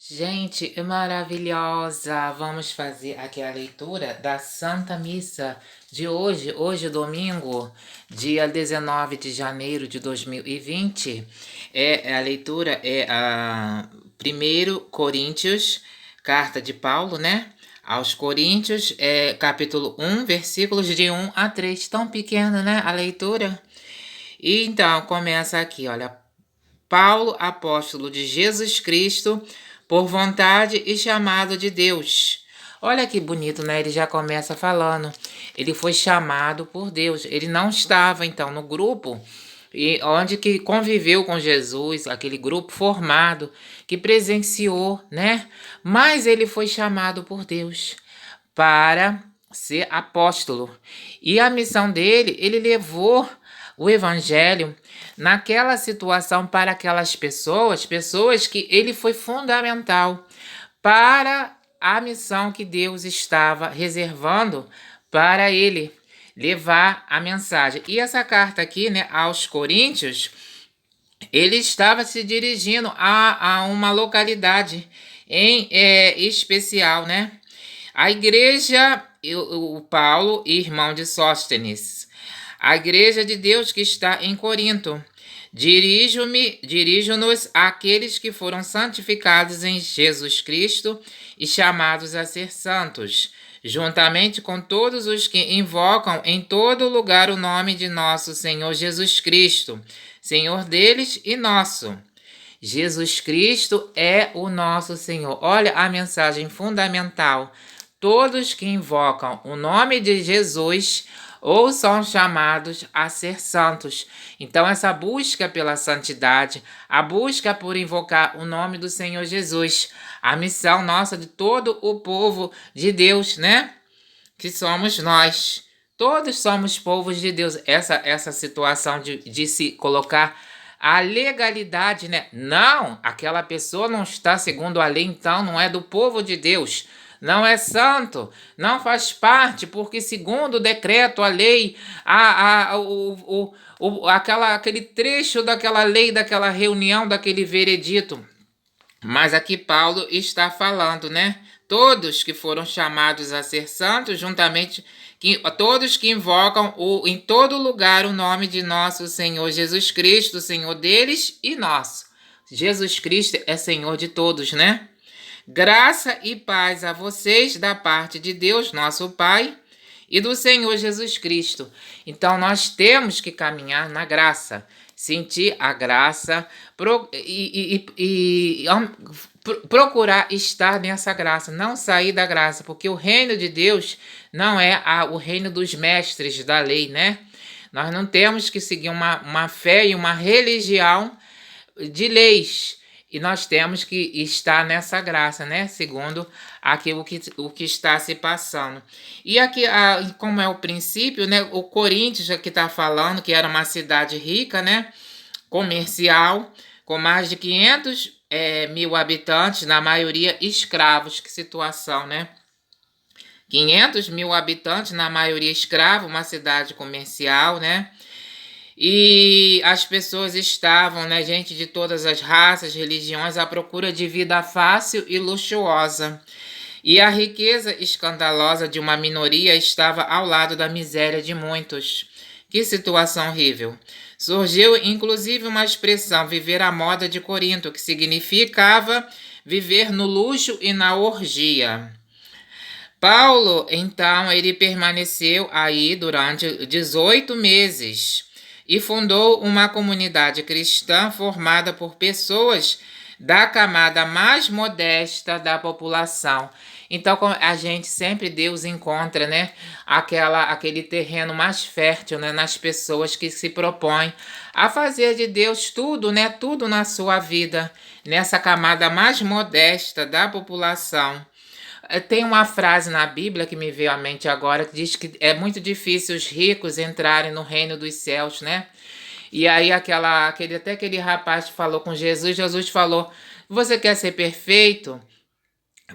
Gente, é maravilhosa! Vamos fazer aqui a leitura da Santa Missa de hoje, domingo, dia 19 de janeiro de 2020. A leitura é a 1 Coríntios, carta de Paulo, né? Aos Coríntios, capítulo 1, versículos de 1 a 3. Tão pequena, né? A leitura. E então, começa aqui, olha. Paulo, apóstolo de Jesus Cristo, por vontade e chamado de Deus. Olha que bonito, né? Ele já começa falando. Ele foi chamado por Deus. Ele não estava, então, no grupo e onde que conviveu com Jesus, aquele grupo formado que presenciou, né? Mas ele foi chamado por Deus para ser apóstolo. E a missão dele, ele levou o evangelho naquela situação para aquelas pessoas que ele foi fundamental para a missão que Deus estava reservando para ele levar a mensagem. E essa carta aqui, né, aos Coríntios, ele estava se dirigindo a uma localidade em especial, né? A igreja, o Paulo, irmão de Sóstenes, a igreja de Deus que está em Corinto. Dirijo-nos àqueles que foram santificados em Jesus Cristo e chamados a ser santos, juntamente com todos os que invocam em todo lugar o nome de nosso Senhor Jesus Cristo, Senhor deles e nosso. Jesus Cristo é o nosso Senhor. Olha a mensagem fundamental. Todos que invocam o nome de Jesus ou são chamados a ser santos. Então, essa busca pela santidade, a busca por invocar o nome do Senhor Jesus, a missão nossa de todo o povo de Deus, né? Que somos nós. Todos somos povos de Deus. Essa situação de se colocar a legalidade, né? Não, aquela pessoa não está segundo a lei, então não é do povo de Deus. Não é santo, não faz parte, porque segundo o decreto, a lei, aquele trecho daquela lei, daquela reunião, daquele veredito. Mas aqui Paulo está falando, né? Todos que foram chamados a ser santos, juntamente, todos que invocam em todo lugar o nome de nosso Senhor Jesus Cristo, Senhor deles e nosso. Jesus Cristo é Senhor de todos, né? Graça e paz a vocês da parte de Deus, nosso Pai, e do Senhor Jesus Cristo. Então, nós temos que caminhar na graça, sentir a graça procurar estar nessa graça, não sair da graça, porque o reino de Deus não é o reino dos mestres da lei, né? Nós não temos que seguir uma fé e uma religião de leis, e nós temos que estar nessa graça, né? Segundo aquilo o que está se passando. E aqui, como é o princípio, né? O Coríntios, que está falando que era uma cidade rica, né? Comercial, com mais de 500 mil habitantes, na maioria escravos. Que situação, né? 500 mil habitantes, na maioria escravos, uma cidade comercial, né? E as pessoas estavam, né, gente de todas as raças, religiões, à procura de vida fácil e luxuosa. E a riqueza escandalosa de uma minoria estava ao lado da miséria de muitos. Que situação horrível. Surgiu inclusive uma expressão, viver à moda de Corinto, que significava viver no luxo e na orgia. Paulo, então, ele permaneceu aí durante 18 meses e fundou uma comunidade cristã formada por pessoas da camada mais modesta da população. Então, a gente sempre, Deus encontra, né, aquele terreno mais fértil, né, nas pessoas que se propõem a fazer de Deus tudo, né, tudo na sua vida, nessa camada mais modesta da população. Tem uma frase na Bíblia que me veio à mente agora que diz que é muito difícil os ricos entrarem no reino dos céus, né? E aí aquele rapaz falou com Jesus, Jesus falou, você quer ser perfeito?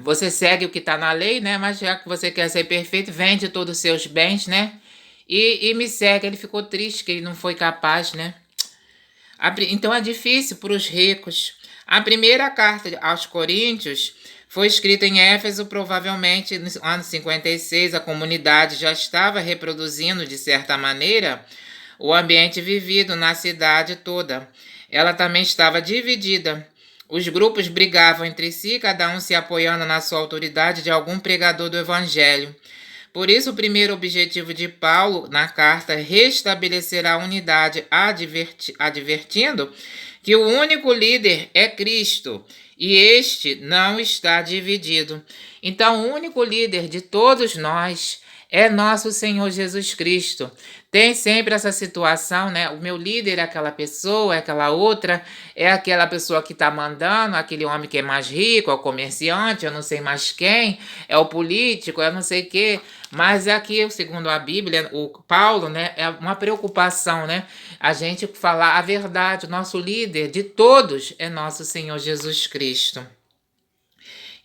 Você segue o que está na lei, né? Mas já que você quer ser perfeito, vende todos os seus bens, né? E me segue. Ele ficou triste que ele não foi capaz, né? Então é difícil para os ricos. A primeira carta aos Coríntios foi escrita em Éfeso, provavelmente no ano 56. A comunidade já estava reproduzindo, de certa maneira, o ambiente vivido na cidade toda. Ela também estava dividida. Os grupos brigavam entre si, cada um se apoiando na sua autoridade de algum pregador do evangelho. Por isso, o primeiro objetivo de Paulo na carta é restabelecer a unidade, advertindo que o único líder é Cristo e este não está dividido. Então, o único líder de todos nós é nosso Senhor Jesus Cristo. Tem sempre essa situação, né? O meu líder é aquela pessoa, é aquela outra, é aquela pessoa que está mandando, aquele homem que é mais rico, é o comerciante, eu não sei mais quem, é o político, eu não sei o quê. Mas aqui, segundo a Bíblia, o Paulo, né, é uma preocupação, né? A gente falar a verdade, o nosso líder de todos é nosso Senhor Jesus Cristo.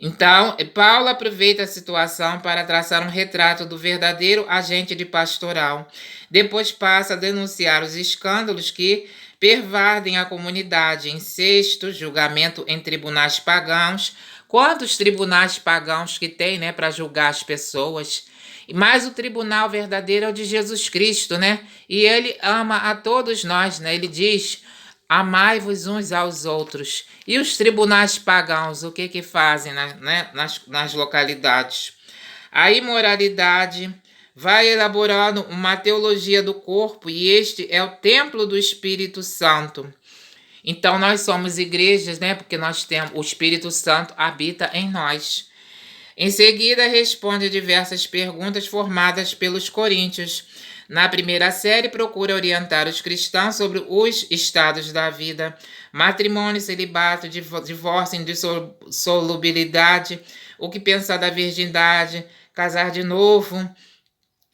Então, Paulo aproveita a situação para traçar um retrato do verdadeiro agente de pastoral. Depois passa a denunciar os escândalos que pervadem a comunidade, incesto, julgamento em tribunais pagãos. Quantos tribunais pagãos que tem, né, para julgar as pessoas? Mas o tribunal verdadeiro é o de Jesus Cristo, né? E ele ama a todos nós, né? Ele diz: amai-vos uns aos outros. E os tribunais pagãos, o que fazem, né, nas localidades? A imoralidade vai elaborando uma teologia do corpo, e este é o templo do Espírito Santo. Então nós somos igrejas, né? Porque nós temos o Espírito Santo habita em nós. Em seguida, responde diversas perguntas formadas pelos coríntios. Na primeira série, procura orientar os cristãos sobre os estados da vida: matrimônio, celibato, divórcio, indissolubilidade, o que pensar da virgindade, casar de novo.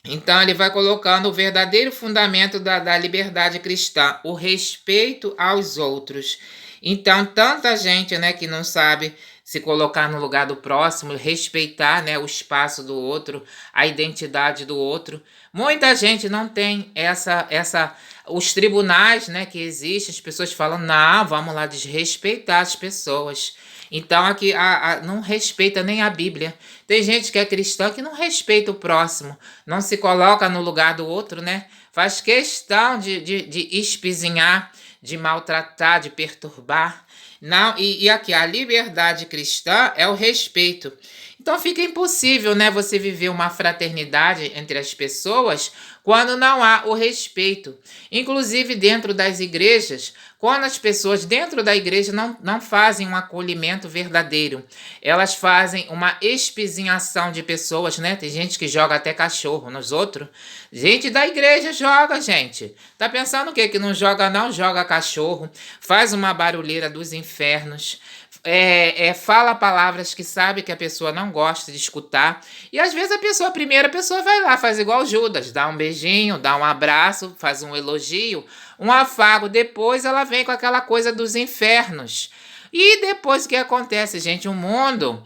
Então, ele vai colocando o verdadeiro fundamento da liberdade cristã, o respeito aos outros. Então, tanta gente, né, que não sabe se colocar no lugar do próximo, respeitar, né, o espaço do outro, a identidade do outro. Muita gente não tem os tribunais, né, que existem, as pessoas falam: não, vamos lá desrespeitar as pessoas. Então aqui não respeita nem a Bíblia. Tem gente que é cristã que não respeita o próximo, não se coloca no lugar do outro, né? Faz questão de espizinhar, de maltratar, de perturbar. Não, e aqui a liberdade cristã é o respeito. Então fica impossível, né, você viver uma fraternidade entre as pessoas quando não há o respeito. Inclusive dentro das igrejas, quando as pessoas dentro da igreja não fazem um acolhimento verdadeiro, elas fazem uma espizinhação de pessoas, né? Tem gente que joga até cachorro nos outros. Gente da igreja joga, gente. Tá pensando o quê? Que não joga não? Joga cachorro, faz uma barulheira dos infernos. Fala palavras que sabe que a pessoa não gosta de escutar. E às vezes a primeira pessoa vai lá, faz igual Judas, dá um beijinho, dá um abraço, faz um elogio, um afago. Depois ela vem com aquela coisa dos infernos. E depois o que acontece, gente? O mundo,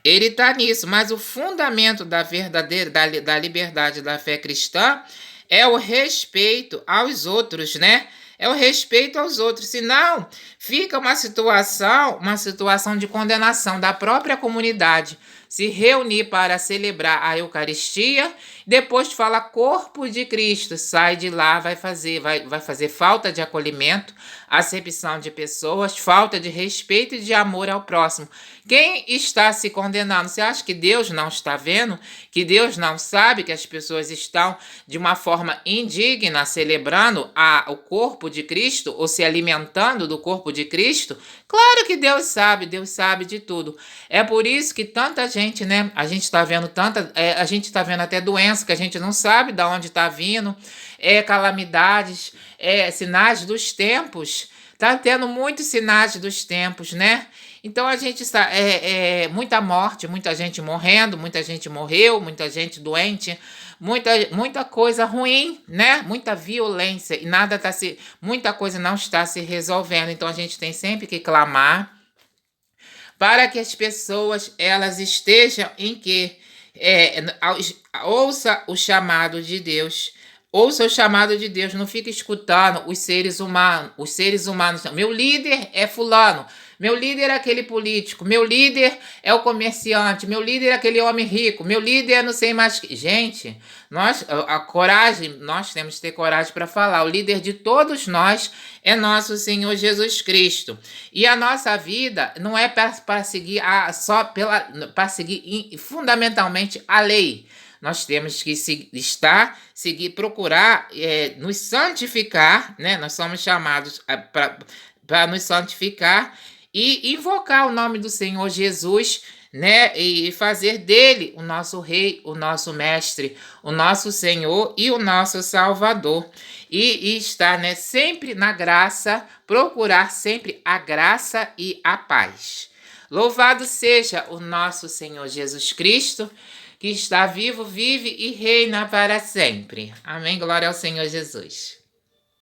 ele tá nisso, mas o fundamento da verdadeira, da liberdade da fé cristã é o respeito aos outros, né? É o respeito aos outros, senão fica uma situação de condenação da própria comunidade. Se reunir para celebrar a Eucaristia, depois fala corpo de Cristo, sai de lá, vai fazer falta de acolhimento, acepção de pessoas, falta de respeito e de amor ao próximo. Quem está se condenando? Você acha que Deus não está vendo? Que Deus não sabe que as pessoas estão de uma forma indigna celebrando o corpo de Cristo ou se alimentando do corpo de Cristo? Claro que Deus sabe de tudo. É por isso que tanta gente, né? A gente está vendo a gente está vendo até doença que a gente não sabe de onde está vindo, calamidades, sinais dos tempos. Tá tendo muitos sinais dos tempos, né? Então a gente está muita morte, muita gente morrendo, muita gente morreu, muita gente doente, muita coisa ruim, né? Muita violência e muita coisa não está se resolvendo. Então a gente tem sempre que clamar para que as pessoas elas estejam em que ouça o chamado de Deus. Ouça o chamado de Deus, não fique escutando os seres humanos. Meu líder é fulano, Meu líder é aquele político, meu líder é o comerciante, meu líder é aquele homem rico, meu líder é não sei mais que. Gente, a coragem, nós temos que ter coragem para falar. O líder de todos nós é nosso Senhor Jesus Cristo. E a nossa vida não é para seguir para seguir fundamentalmente a lei. Nós temos que seguir, procurar nos santificar, né? Nós somos chamados para nos santificar e invocar o nome do Senhor Jesus, né? E fazer dele o nosso rei, o nosso mestre, o nosso Senhor e o nosso Salvador. E estar, né, sempre na graça, procurar sempre a graça e a paz. Louvado seja o nosso Senhor Jesus Cristo, que está vivo, vive e reina para sempre. Amém. Glória ao Senhor Jesus.